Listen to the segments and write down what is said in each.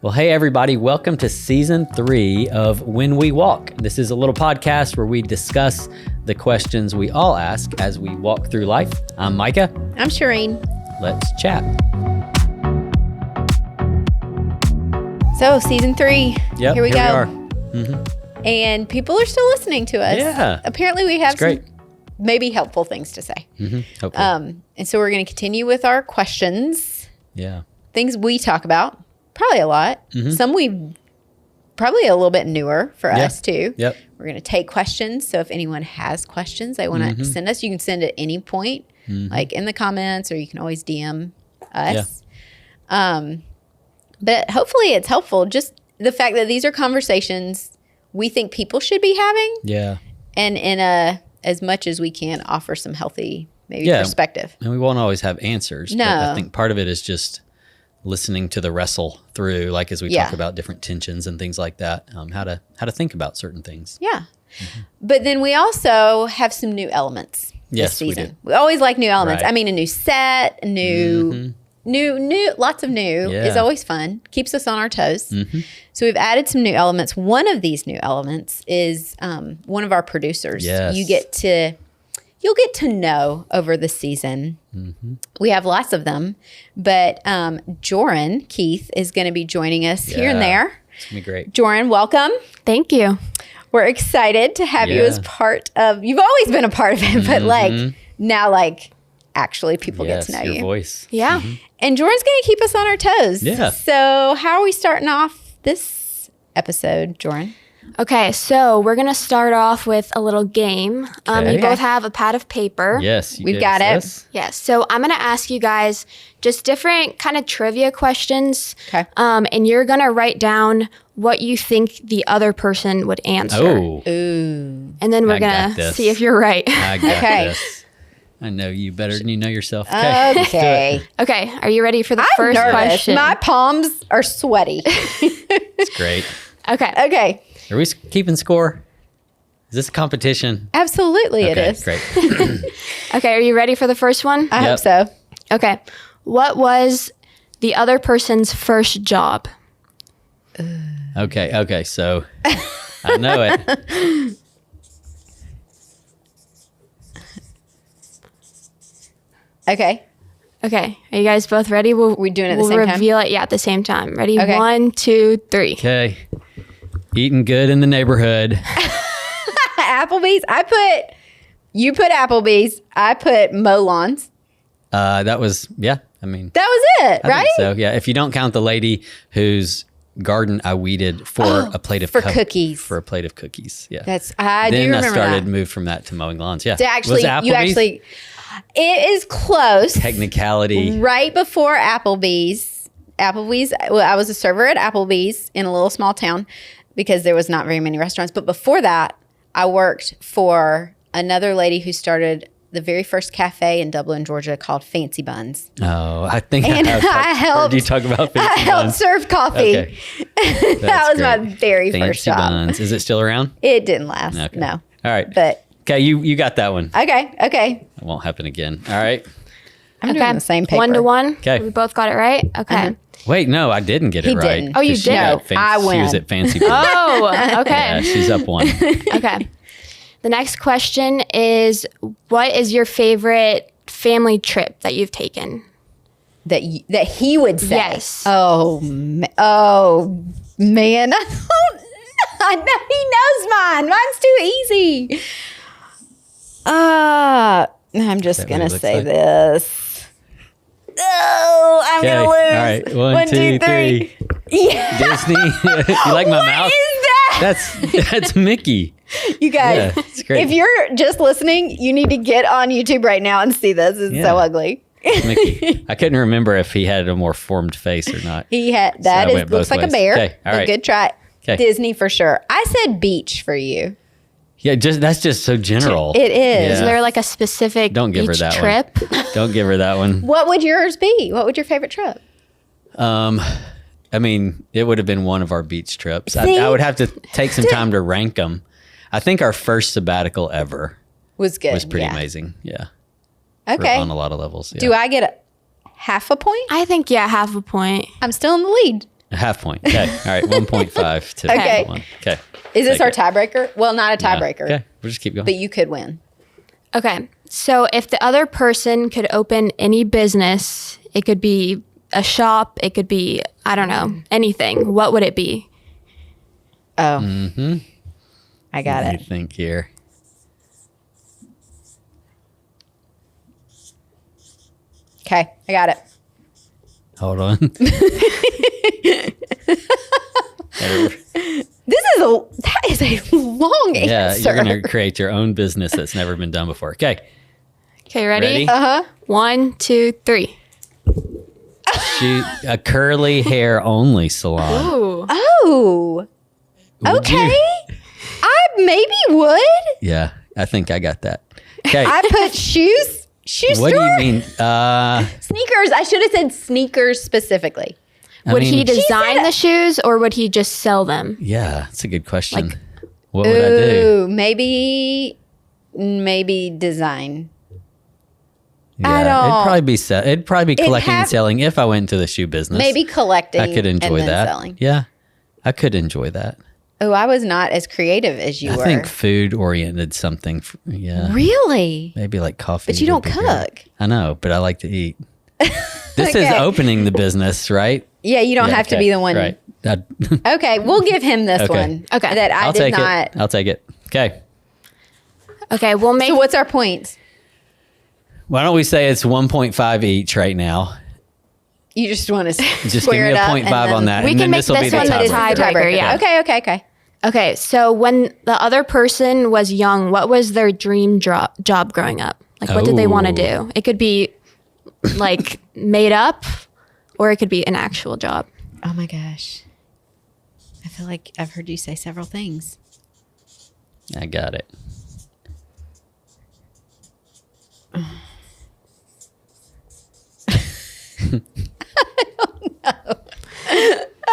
Well, hey, everybody. Welcome to season 3 of When We Walk. This is a little podcast where we discuss the questions we all ask as we walk through life. I'm Micah. I'm Shireen. Let's chat. So, season 3. Yep, here we go. are. Mm-hmm. And people are still listening to us. Yeah. Apparently, we have great. some maybe helpful things to say. Mm-hmm. Hopefully. And so, we're going to continue with our questions. Yeah. Things we talk about. Probably a lot. Mm-hmm. Some we probably a little bit newer for us too. Yep. We're going to take questions. So if anyone has questions they want to send us, you can send at any point, like in the comments, or you can always DM us. Yeah. But hopefully it's helpful. Just the fact that these are conversations we think people should be having. Yeah. And in as much as we can offer some healthy perspective. And we won't always have answers. No. But I think part of it is just listening to the wrestle through, like as we talk about different tensions and things like that, how to think about certain things. Yeah. Mm-hmm. But then we also have some new elements this season. We do. We always like new elements. Right. I mean, a new set, new, lots of new is always fun. Keeps us on our toes. Mm-hmm. So we've added some new elements. One of these new elements is one of our producers. Yes. You'll get to know over the season. Mm-hmm. We have lots of them, but Joran Keith is going to be joining us here and there. It's going to be great. Joran, welcome. Thank you. We're excited to have you as part of, you've always been a part of it, but now actually people get to know your you. Voice. Yeah. Mm-hmm. And Joran's going to keep us on our toes. Yeah. So how are we starting off this episode, Joran? Okay, so we're going to start off with a little game. You both have a pad of paper. Yes. We've got it. Yes. So I'm going to ask you guys just different kind of trivia questions. Okay. And you're going to write down what you think the other person would answer. Oh. Ooh. And then we're going to see if you're right. I got this. I know you better than you know yourself. Okay. Okay. Okay. Are you ready for the I'm first nervous. question? My palms are sweaty. It's great. Okay. Are we keeping score? Is this a competition? Absolutely it is. Great. Okay, are you ready for the first one? I hope so. Okay. What the other person's first job? Okay. So I know it. Okay. Okay. Are you guys both ready? We're doing it at the same time? We'll reveal it, at the same time. Ready? Okay. 1, 2, 3. Okay. Eating good in the neighborhood. Applebee's. You put Applebee's. I put mow lawns. That was, that was it, right? I think so, yeah. If you don't count the lady whose garden I weeded for a plate of cookies. For a plate of cookies, yeah. I do remember that. Moved from that to mowing lawns, yeah. It is close. Technicality. Right before Applebee's. Well, I was a server at Applebee's in a little small town because there was not very many restaurants. But before that, I worked for another lady who started the very first cafe in Dublin, Georgia called Fancy Buns. Oh, I think and I heard you talk about Fancy Buns. I helped serve coffee. Okay. That was my very first job. Fancy Buns. Is it still around? It didn't last. Okay. No. All right. But okay, you got that one. Okay. It won't happen again. All right. I'm doing the same paper. 1 to 1. Okay. We both got it right? Okay. Uh-huh. Wait, no, I didn't get it right. Didn't. Oh, you did? No, I win. She was at Fancy Buns. Oh, okay. Yeah, she's up 1. Okay. The next question is, what is your favorite family trip that you've taken? That he would say. Yes. Oh man. I know he knows mine. Mine's too easy. I'm just going to say this. Oh, I'm going to lose. All right. 1, 2, 3. Yeah. Disney. You like my mouth? What is that? That's Mickey. You guys, Yeah, it's great. if you're just listening, you need to get on YouTube right now and see this. It's so ugly. Mickey. I couldn't remember if he had a more formed face or not. He had went looks both like ways. a bear. Okay, all right. A good try. Okay. Disney for sure. I said beach for you. Yeah, that's just so general. It is. Yeah. Is there like a specific Don't give her beach that trip? one. Don't give her that one. What would yours be? What would your favorite trip? I mean, it would have been one of our beach trips. I would have to take some time to rank them. I think our first sabbatical ever was good. was pretty amazing. Yeah. Okay. On a lot of levels. Yeah. Do I get half a point? I think, half a point. I'm still in the lead. A half point. Okay. All right. 1.5 to Okay. 1. Okay. Is this Take our it. tiebreaker? Well, not a tiebreaker, Okay. We'll just keep going. but you could win. Okay. So if the other person could open any business, it could be a shop, it could be, I don't know, anything. What would it be? Oh, I got Let it. me think here. Okay, I got it. Hold on. That is a long Yeah, answer. you're going to create your own business that's never been done before. Okay. Okay, ready? Ready? Uh-huh. 1, 2, 3. Shoot, a curly hair only salon. Ooh. Oh, Would you- okay. I maybe would. Yeah, I think I got that. Okay. I put shoes. Shoe What do store. you mean? Sneakers. I should have said sneakers specifically. Would he mean- design said- the shoes or would he just sell them? Yeah, that's a good question. Like- What would I do? Ooh, maybe design. I Yeah, don't- it'd probably be collecting and have- selling if I went into the shoe business. Maybe collecting. I could enjoy and then that. Selling. Yeah, I could enjoy that. Oh, I was not as creative as you I were. think food oriented something. Yeah, Really? maybe like coffee. But you don't would be good. cook. I know, but I like to eat. This is Okay. opening the business, right? Yeah, you don't Yeah, have to okay, be the one. Right. Okay, we'll give him this Okay. one. Okay. That I I'll did take not. it. I'll take it. Okay. Okay, we'll make So what's our points? Why don't we say it's 1.5 each right now? You just want to Just give square me it a up 0.5 and on then- that. We and can then make this will be this the one the tiebreaker. tiebreaker, yeah. Okay. Okay, so when the other person was young, what was their dream job growing up? Like, what did they want to Oh. do? It could be like made up, or it could be an actual job. Oh my gosh. I feel like I've heard you say several things. I got it.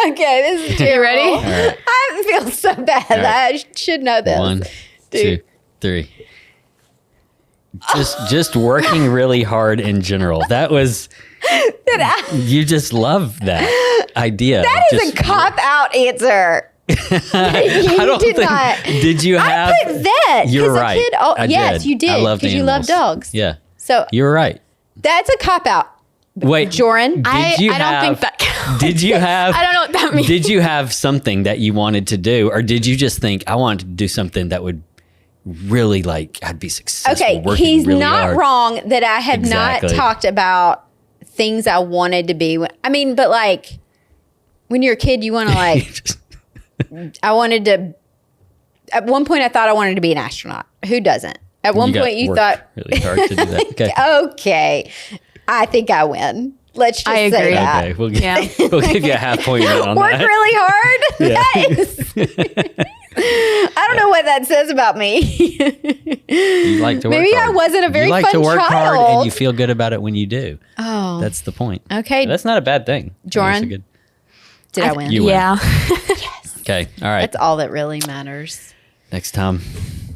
Okay, this is terrible. ready? All right. I feel so bad. right. I should know this. 1, Dude. 2, 3. Just working really hard in general. That was you just love that idea. That is Just- a cop-out answer. I don't did think, not. Did you have? I put vet. You're 'cause a right. kid- oh, I yes, did. you did. I loved Because you love animals. dogs. Yeah, So you're right. that's a cop-out. Wait, Joran? I you don't have- think that counts. Did you have? I don't know what that means. Did you have something that you wanted to do, or did you just think I wanted to do something that would really I'd be successful? Okay, working he's really not hard? wrong that I have Exactly. not talked about things I wanted to be. I mean, but like when you're a kid, you want to Just- I wanted to. At one point, I thought I wanted to be an astronaut. Who doesn't? At one got point, you work thought, really hard to do that. Okay. okay, I think I win. Let's just I say agree. that. Okay, we'll Yeah. we'll give you a half point on Work that. really hard. Yeah. That is. I don't know what that says about me. You like to work Maybe hard. I wasn't a very You like fun to work hard, and child. you feel good about it when you do. Oh, That's the point. okay. That's not a bad thing. Joran? That's a good- Did I win? You win. Yeah. Okay. All right. That's all that really matters. Next time,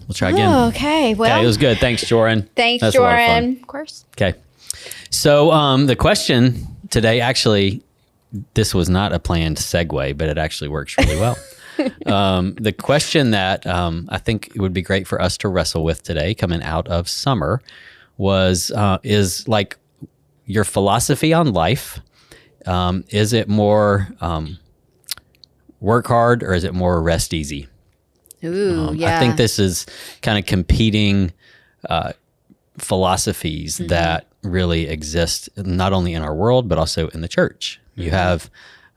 we'll try again. Oh, okay. Well, Okay, it was good. Thanks, Joran. thanks, That's a lot of fun. Joran. Of course. Okay. So the question today, actually, this was not a planned segue, but it actually works really well. The question that I think it would be great for us to wrestle with today, coming out of summer, is like your philosophy on life. Is it more work hard or is it more rest easy? Ooh, yeah. I think this is kind of competing philosophies that really exist not only in our world but also in the church. You have,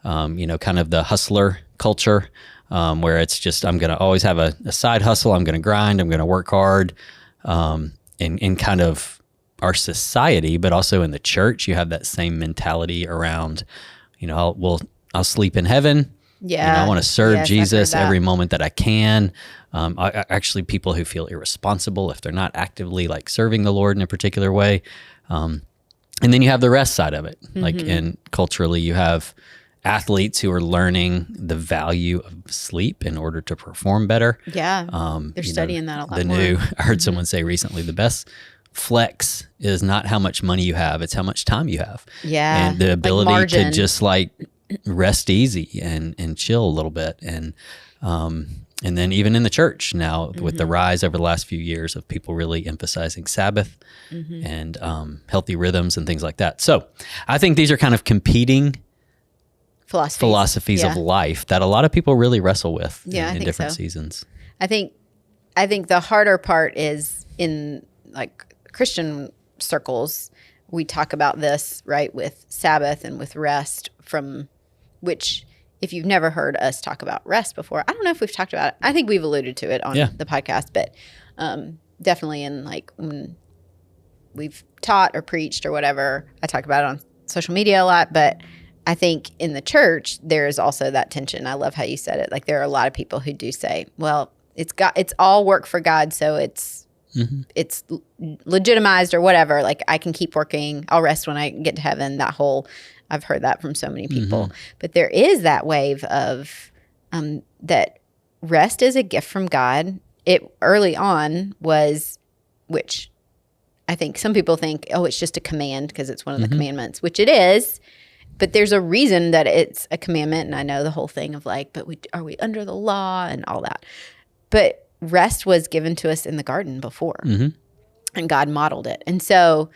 kind of the hustler culture where it's just I'm going to always have a side hustle. I'm going to grind. I'm going to work hard. In kind of our society, but also in the church, you have that same mentality around, I'll sleep in heaven. Yeah. I want to serve Yes, I've heard Jesus that. every moment that I can. Actually, people who feel irresponsible if they're not actively serving the Lord in a particular way. And then you have the rest side of it. And culturally, you have athletes who are learning the value of sleep in order to perform better. Yeah. They're studying that a lot more. I heard someone say recently, the best flex is not how much money you have, it's how much time you have. Yeah. And the Like ability to margin. just rest easy and chill a little bit. And then even in the church now, with the rise over the last few years of people really emphasizing Sabbath and healthy rhythms and things like that. So I think these are kind of competing philosophies of life that a lot of people really wrestle with in different seasons. I think the harder part is in like Christian circles, we talk about this, right, with Sabbath and with rest, from which, if you've never heard us talk about rest before, I don't know if we've talked about it. I think we've alluded to it on the podcast, but definitely in like when we've taught or preached or whatever, I talk about it on social media a lot. But I think in the church, there is also that tension. I love how you said it. Like there are a lot of people who do say, well, it's all work for God, so it's legitimized or whatever. Like I can keep working. I'll rest when I get to heaven. I've heard that from so many people. But there is that wave of that rest is a gift from God. It early on was, which I think some people think, oh, it's just a command because it's one of the commandments, which it is. But there's a reason that it's a commandment. And I know the whole thing of like, but are we under the law and all that? But rest was given to us in the garden before, and God modeled it. And so,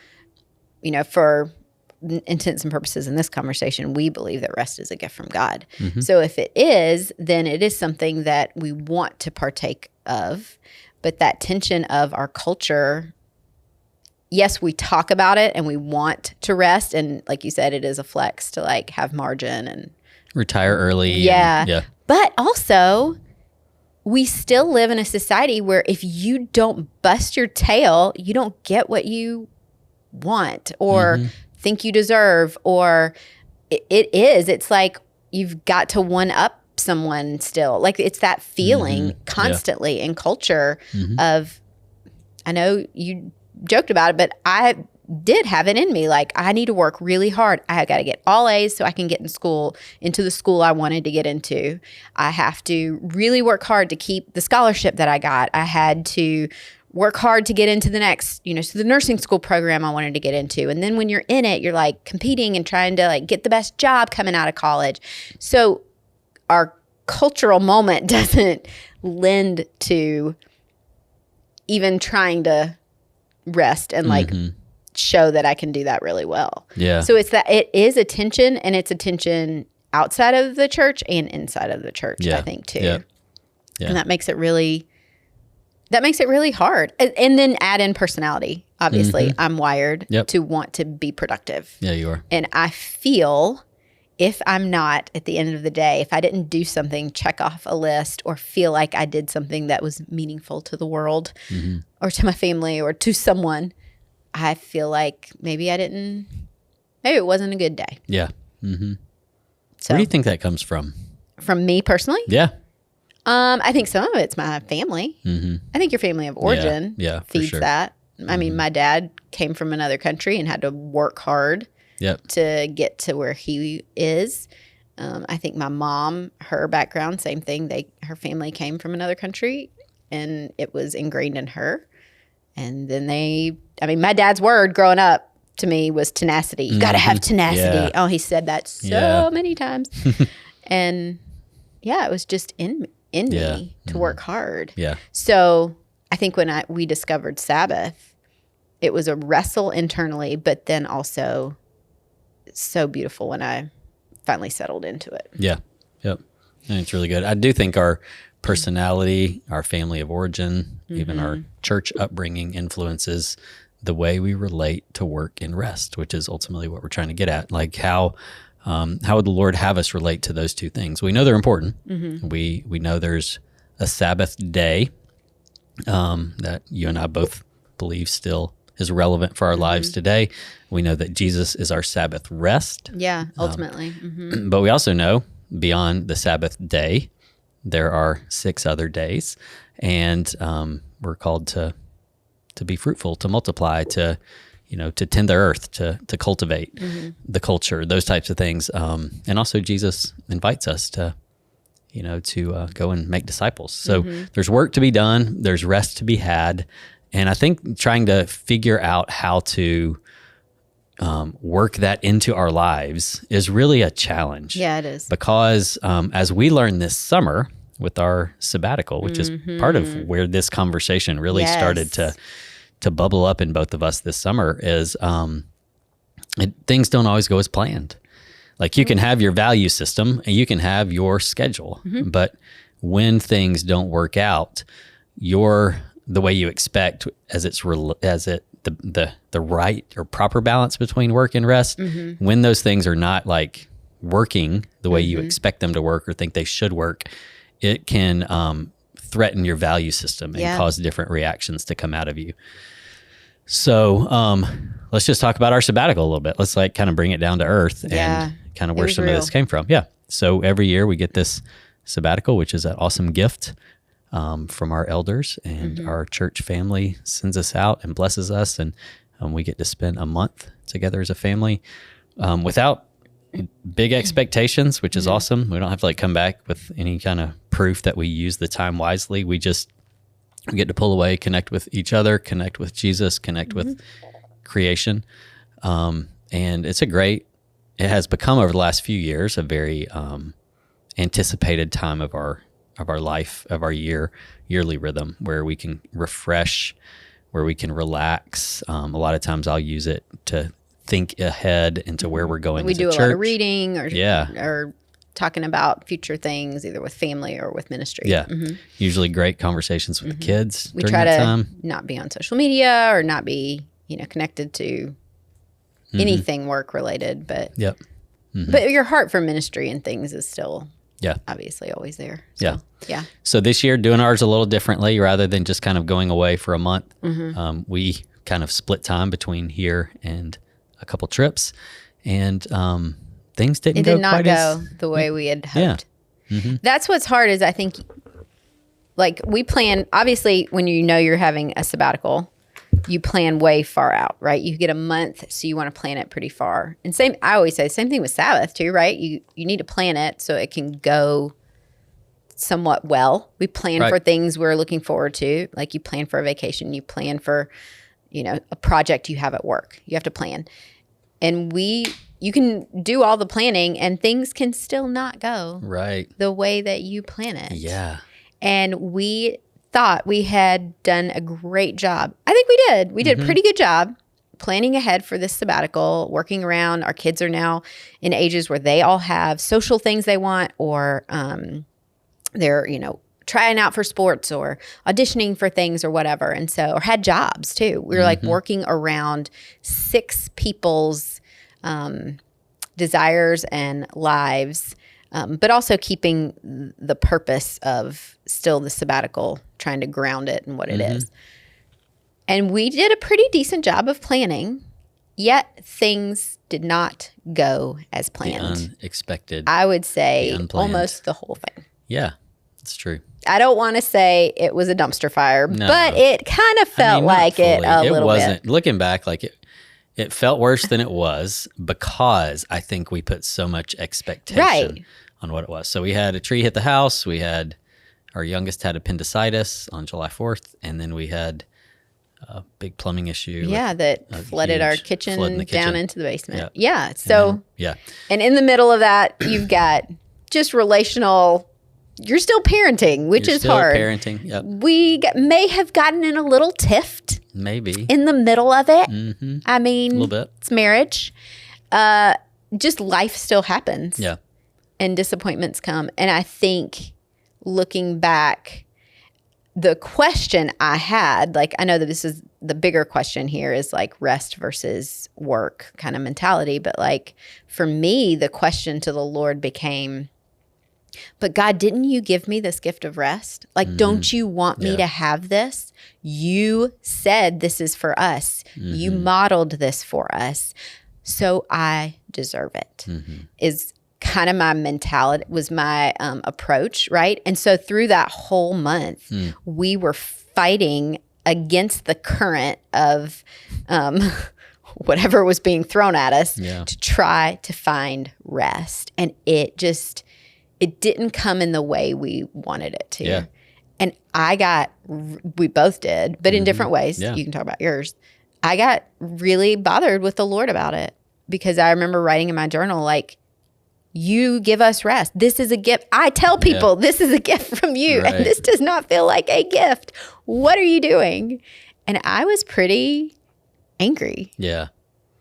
for intents and purposes in this conversation, we believe that rest is a gift from God. So if it is, then it is something that we want to partake of. But that tension of our culture, yes, we talk about it and we want to rest. And like you said, it is a flex to like have margin and retire early. Yeah. But also, we still live in a society where if you don't bust your tail, you don't get what you want or think you deserve, or it's like you've got to one up someone still. Like it's that feeling constantly in culture of, I know you joked about it, but I did have it in me. Like I need to work really hard. I got to get all A's so I can get into the school I wanted to get into. I have to really work hard to keep the scholarship that I got. I had to work hard to get into the next, so the nursing school program I wanted to get into. And then when you're in it, you're like competing and trying to like get the best job coming out of college. So our cultural moment doesn't lend to even trying to rest and like show that I can do that really well. Yeah. So it is a tension, and it's a tension outside of the church and inside of the church, I think too. Yeah. And that makes it really hard. And then add in personality. Obviously, I'm wired to want to be productive. Yeah, you are. And I feel if I'm not, at the end of the day, if I didn't do something, check off a list, or feel like I did something that was meaningful to the world or to my family or to someone, I feel like maybe it wasn't a good day. Yeah. So, where do you think that comes from? From me personally? Yeah. I think some of it's my family. I think your family of origin feeds that. I mean, my dad came from another country and had to work hard to get to where he is. I think my mom, her background, same thing. Her family came from another country, and it was ingrained in her. And then my dad's word growing up to me was tenacity. You got to have tenacity. Yeah. Oh, he said that so many times. And it was just in me to work hard. Yeah. So I think when we discovered Sabbath, it was a wrestle internally, but then also so beautiful when I finally settled into it. Yeah. Yep. And it's really good. I do think our personality, our family of origin, even our church upbringing influences the way we relate to work and rest, which is ultimately what we're trying to get at. Like how would the Lord have us relate to those two things? We know they're important. We know there's a Sabbath day that you and I both believe still is relevant for our lives today. We know that Jesus is our Sabbath rest. Yeah, ultimately. But we also know beyond the Sabbath day, there are 6 other days, and we're called to be fruitful, to multiply, to tend the earth, to cultivate the culture, those types of things. And also Jesus invites us to go and make disciples. So there's work to be done. There's rest to be had. And I think trying to figure out how to work that into our lives is really a challenge. Yeah, it is. Because as we learned this summer with our sabbatical, which is part of where this conversation really started to bubble up in both of us this summer, is things don't always go as planned. Like you can have your value system and you can have your schedule, but when things don't work out, the way you expect the right or proper balance between work and rest, when those things are not like working the way you expect them to work or think they should work, it can threaten your value system and cause different reactions to come out of you. So let's just talk about our sabbatical a little bit. Let's like kind of bring it down to earth and kind of where some of this came from. Yeah. So every year we get this sabbatical, which is an awesome gift from our elders, and our church family sends us out and blesses us, and we get to spend a month together as a family without big expectations, which is awesome. We don't have to like come back with any kind of proof that we use the time wisely. We get to pull away, connect with each other, connect with Jesus, connect with creation, and it has become over the last few years a very anticipated time of our life, of our yearly rhythm, where we can refresh, where we can relax. A lot of times I'll use it to think ahead into where we're going. We as do a a church. lot of reading or talking about future things, either with family or with ministry. Yeah. Usually great conversations with the kids. We during try that to time. not be on social media or not be, connected to anything work related, but but your heart for ministry and things is still obviously always there. So, yeah. So this year, doing ours a little differently, rather than just kind of going away for a month, we kind of split time between here and a couple trips, and things didn't go quite the way we had hoped. That's what's hard is I think, like we plan, obviously when you're having a sabbatical, you plan way far out, right? You get a month, so you want to plan it pretty far. And I always say, same thing with Sabbath too, right? You need to plan it so it can go somewhat well. We plan for things we're looking forward to. Like you plan for a vacation, you plan for, a project you have at work. You have to plan. And you can do all the planning and things can still not go the way that you plan it. Yeah. And we thought we had done a great job. I think we did. We did a pretty good job planning ahead for this sabbatical, working around. Our kids are now in ages where they all have social things they want, or they're, trying out for sports or auditioning for things or whatever. And so, or had jobs too. We were like working around 6 people's desires and lives, but also keeping the purpose of still the sabbatical, trying to ground it in what it is. And we did a pretty decent job of planning, yet things did not go as planned. The unexpected. I would say almost the whole thing. Yeah, it's true. I don't want to say it was a dumpster fire, but it kind of felt like it a little bit. Looking back, like it felt worse than it was, because I think we put so much expectation on what it was. So we had a tree hit the house. Our youngest had appendicitis on July 4th, and then we had a big plumbing issue. Yeah, that flooded our kitchen down into the basement. Yep. Yeah. So, and in the middle of that, you've got just relational. You're still parenting, which is hard. Parenting. Yep. We may have gotten in a little tiff. Maybe in the middle of it. I mean, a little bit. It's marriage. Just life still happens. Yeah. And disappointments come. And I think looking back, the question I had, like, I know that this is the bigger question here is like rest versus work kind of mentality. But like for me, the question to the Lord became, but God, didn't you give me this gift of rest? Like, don't you want me to have this? You said this is for us. You modeled this for us. So I deserve it, is kind of my mentality, was my approach, right? And so through that whole month, we were fighting against the current of whatever was being thrown at us to try to find rest. And it didn't come in the way we wanted it to. Yeah. And we both did, but in different ways. Yeah. You can talk about yours. I got really bothered with the Lord about it, because I remember writing in my journal, like, you give us rest. This is a gift. I tell people this is a gift from you, and this does not feel like a gift. What are you doing? And I was pretty angry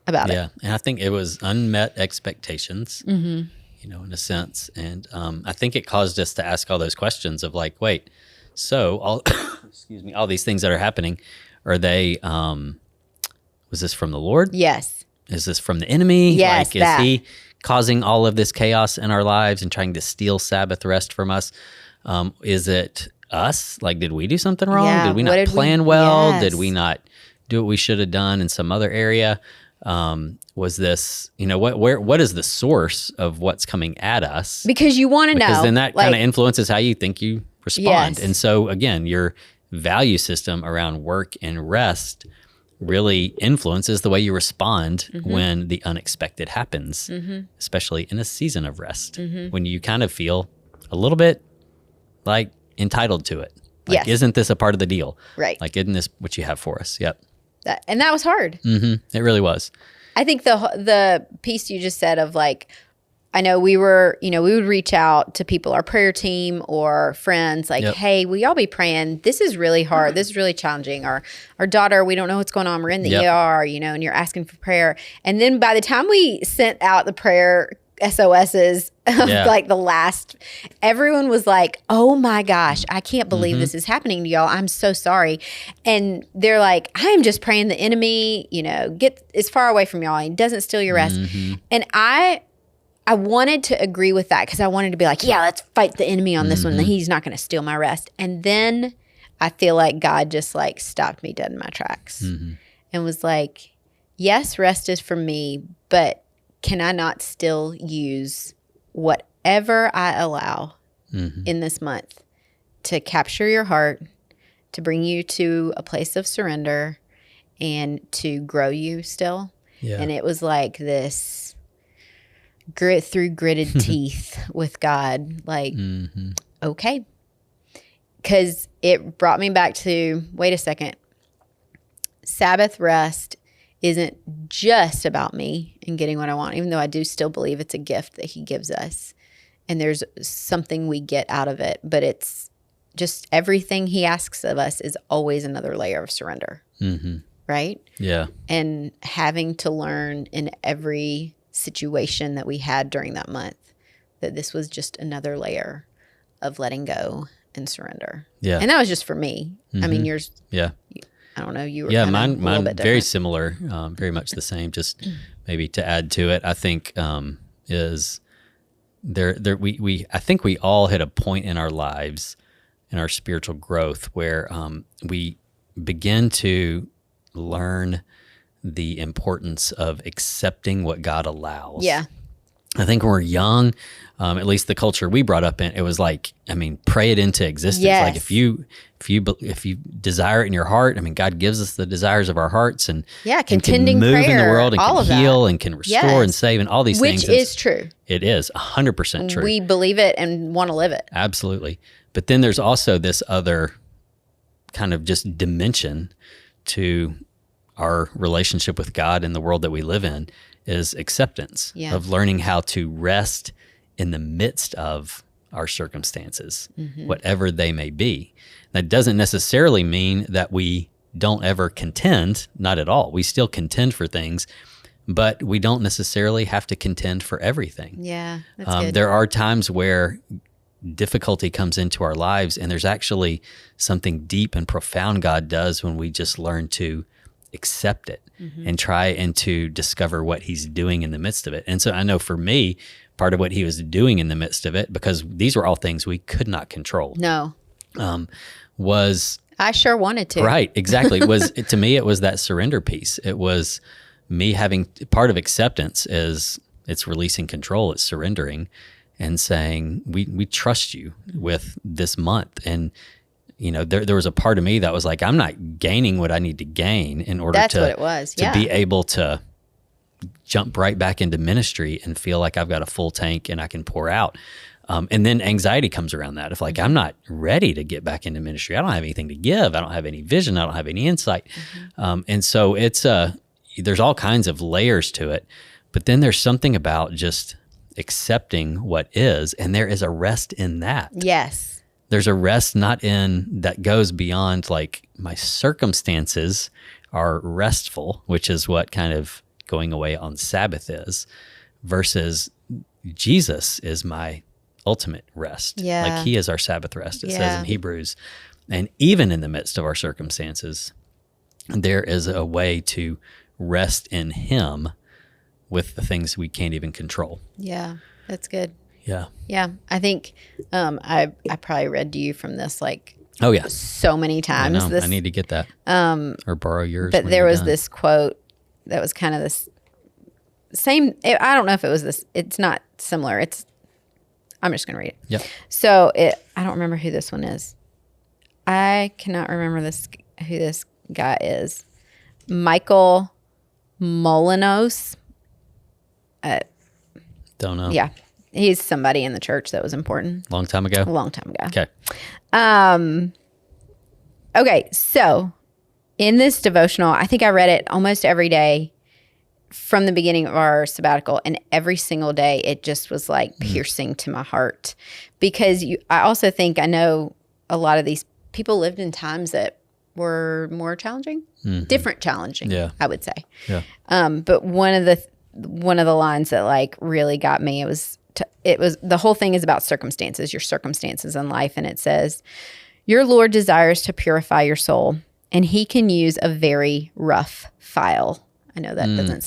about it. Yeah. And I think it was unmet expectations, you know, in a sense. And I think it caused us to ask all those questions of like, wait, so all, excuse me, all these things that are happening, are they, was this from the Lord? Yes. Is this from the enemy? Yes, like, is he causing all of this chaos in our lives and trying to steal Sabbath rest from us? Is it us? Like, did we do something wrong? Yeah, Did we not plan well? Did we not do what we should have done in some other area? Was this, you know, what is the source of what's coming at us? Because you want to know. Because then that kind of influences how you think you respond. Yes. And so again, your value system around work and rest really influences the way you respond when the unexpected happens, especially in a season of rest, when you kind of feel a little bit like entitled to it. Like, isn't this a part of the deal? Right. Like, isn't this what you have for us? Yep. And that was hard. It really was. I think the piece you just said of like, I know we would reach out to people, our prayer team or friends, like, hey, will y'all be praying? This is really hard. This is really challenging. Our daughter, we don't know what's going on. We're in the ER, you know, and you're asking for prayer. And then by the time we sent out the prayer SOSs of like the last, everyone was like, oh my gosh, I can't believe this is happening to y'all. I'm so sorry. And they're like, I am just praying the enemy, you know, get as far away from y'all and doesn't steal your rest. And I wanted to agree with that, because I wanted to be like, yeah, let's fight the enemy on this one. He's not going to steal my rest. And then I feel like God just like stopped me dead in my tracks and was like, yes, rest is for me, but can I not still use whatever I allow in this month to capture your heart, to bring you to a place of surrender, and to grow you still? Yeah. And it was like this gritted teeth with God, like, okay. Because it brought me back to, wait a second, Sabbath rest isn't just about me and getting what I want, even though I do still believe it's a gift that he gives us. And there's something we get out of it, but it's just everything he asks of us is always another layer of surrender. Right? Yeah. And having to learn in every situation that we had during that month that this was just another layer of letting go and surrender. Yeah. And that was just for me. I mean, yours. Yeah. I don't know. You were mine very similar, very much the same. Just maybe to add to it, I think is I think we all hit a point in our lives, in our spiritual growth, where we begin to learn the importance of accepting what God allows. Yeah. I think when we're young, at least the culture we brought up in, it was like, I mean, pray it into existence. Yes. Like if you desire it in your heart, I mean, God gives us the desires of our hearts and contending can move prayer, in the world and all can heal and can restore and save and all these things. Which is true. It is 100% true. We believe it and want to live it. Absolutely. But then there's also this other kind of just dimension to our relationship with God and the world that we live in, is acceptance of learning how to rest in the midst of our circumstances, whatever they may be. That doesn't necessarily mean that we don't ever contend, not at all. We still contend for things, but we don't necessarily have to contend for everything. Yeah, that's good. There are times where difficulty comes into our lives, and there's actually something deep and profound God does when we just learn to accept it and try and to discover what he's doing in the midst of it. And so I know for me, part of what he was doing in the midst of it, because these were all things we could not control. No. Was I sure wanted to. Right, exactly. To me, it was that surrender piece. It was me having part of acceptance is it's releasing control, it's surrendering and saying, we trust you with this month. And you know, there was a part of me that was like, I'm not gaining what I need to gain in order That's what it was. to be able to jump right back into ministry and feel like I've got a full tank and I can pour out. And then anxiety comes around that. If like, I'm not ready to get back into ministry. I don't have anything to give. I don't have any vision. I don't have any insight. And so it's there's all kinds of layers to it. But then there's something about just accepting what is, and there is a rest in that. Yes. There's a rest not in that goes beyond like my circumstances are restful, which is what kind of going away on Sabbath is, versus Jesus is my ultimate rest. Yeah. Like he is our Sabbath rest, it says in Hebrews. And even in the midst of our circumstances, there is a way to rest in him with the things we can't even control. Yeah, that's good. Yeah. Yeah, I think I probably read to you from this like so many times. I know. I need to get that or borrow yours. But there was this quote that was kind of this same. I don't know if it was this. It's not similar. I'm just going to read it. Yep. So I don't remember who this one is. I cannot remember who this guy is. Michael Molinos. Don't know. Yeah. He's somebody in the church that was important. Long time ago? A long time ago. Okay. Okay. So in this devotional, I think I read it almost every day from the beginning of our sabbatical, and every single day it just was like piercing to my heart, because I also think I know a lot of these people lived in times that were more challenging, different challenging, I would say. Yeah. But one of the lines that like really got me, it was the whole thing is about circumstances, your circumstances in life. And it says, your Lord desires to purify your soul, and he can use a very rough file. I know that doesn't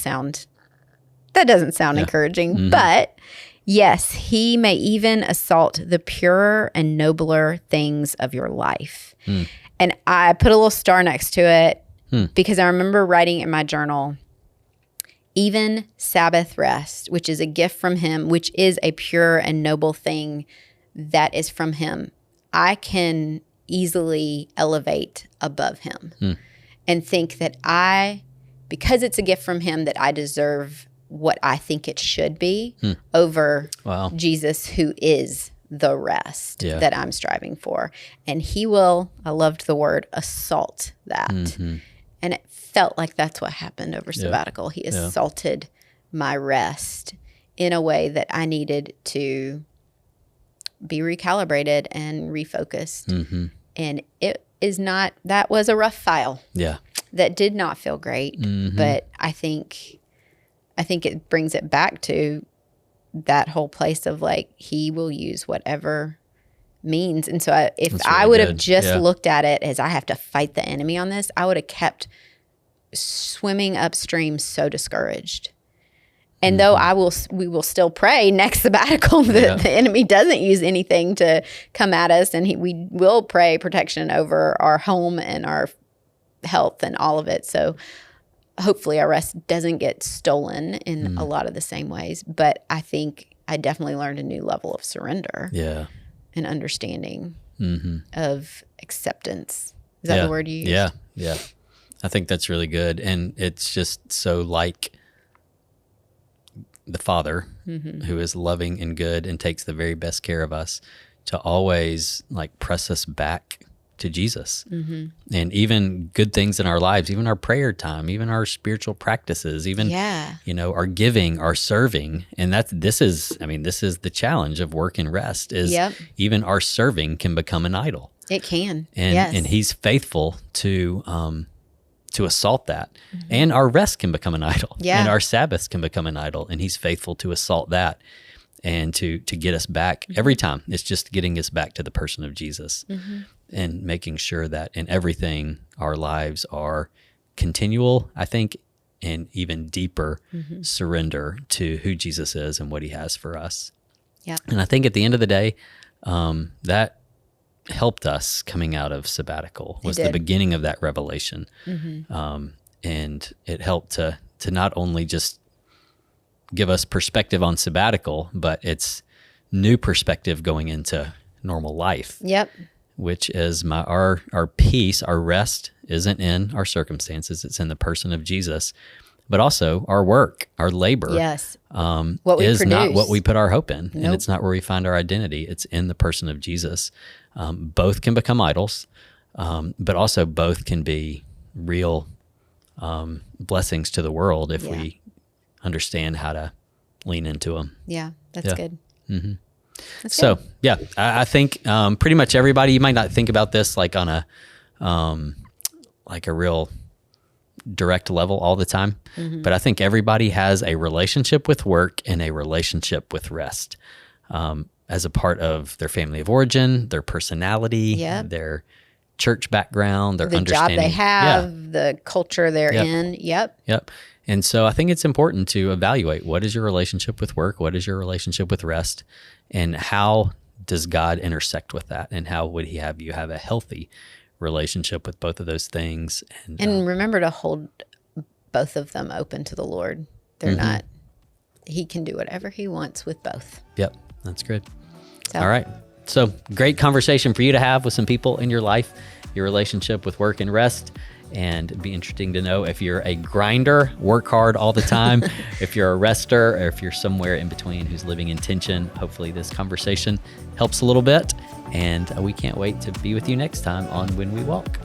sound encouraging, but yes, he may even assault the purer and nobler things of your life. And I put a little star next to it because I remember writing in my journal, even Sabbath rest, which is a gift from him, which is a pure and noble thing that is from him, I can easily elevate above him and think that because it's a gift from him, that I deserve what I think it should be over Jesus, who is the rest that I'm striving for. And he will, I loved the word, assault that. And it felt like that's what happened over sabbatical. He assaulted my rest in a way that I needed to be recalibrated and refocused. And that was a rough file. Yeah. That did not feel great, but I think it brings it back to that whole place of like, he will use whatever means. And so if I would have just looked at it as I have to fight the enemy on this, I would have kept swimming upstream so discouraged. And though we will still pray next sabbatical that the enemy doesn't use anything to come at us, and we will pray protection over our home and our health and all of it. So hopefully our rest doesn't get stolen in a lot of the same ways. But I think I definitely learned a new level of surrender and understanding of acceptance. Is that the word you use? Yeah. I think that's really good. And it's just so like the Father who is loving and good and takes the very best care of us, to always like press us back to Jesus. And even good things in our lives, even our prayer time, even our spiritual practices, even our giving, our serving. And this is the challenge of work and rest is even our serving can become an idol. It can. And he's faithful to assault that. And our rest can become an idol. And our Sabbaths can become an idol. And he's faithful to assault that and to get us back every time. It's just getting us back to the person of Jesus. And making sure that in everything our lives are continual, I think, and even deeper surrender to who Jesus is and what he has for us. Yeah. And I think at the end of the day, that helped us coming out of sabbatical, was the beginning of that revelation. And it helped to not only just give us perspective on sabbatical, but it's new perspective going into normal life. Yep. Which is our peace, our rest isn't in our circumstances, it's in the person of Jesus. but also our work, our labor. Yes. What we is not what we put our hope in, Nope. and it's not where we find our identity. It's in the person of Jesus. Both can become idols, but also both can be real blessings to the world if we understand how to lean into them. Yeah, that's good. Mm-hmm. That's So good. yeah, I think pretty much everybody. You might not think about this like on a real direct level all the time, but I think everybody has a relationship with work and a relationship with rest as a part of their family of origin, their personality, their church background, their the job understanding. they have, the culture they're in. Yep. And so I think it's important to evaluate what is your relationship with work, what is your relationship with rest, and how does God intersect with that, and how would he have you have a healthy relationship with both of those things. And remember to hold both of them open to the Lord. They're not, he can do whatever he wants with both. Yep, that's good. So. All right. So great conversation for you to have with some people in your life, your relationship with work and rest. And it'd be interesting to know if you're a grinder, work hard all the time, if you're a rester, or if you're somewhere in between who's living in tension. Hopefully this conversation helps a little bit. And we can't wait to be with you next time on When We Walk.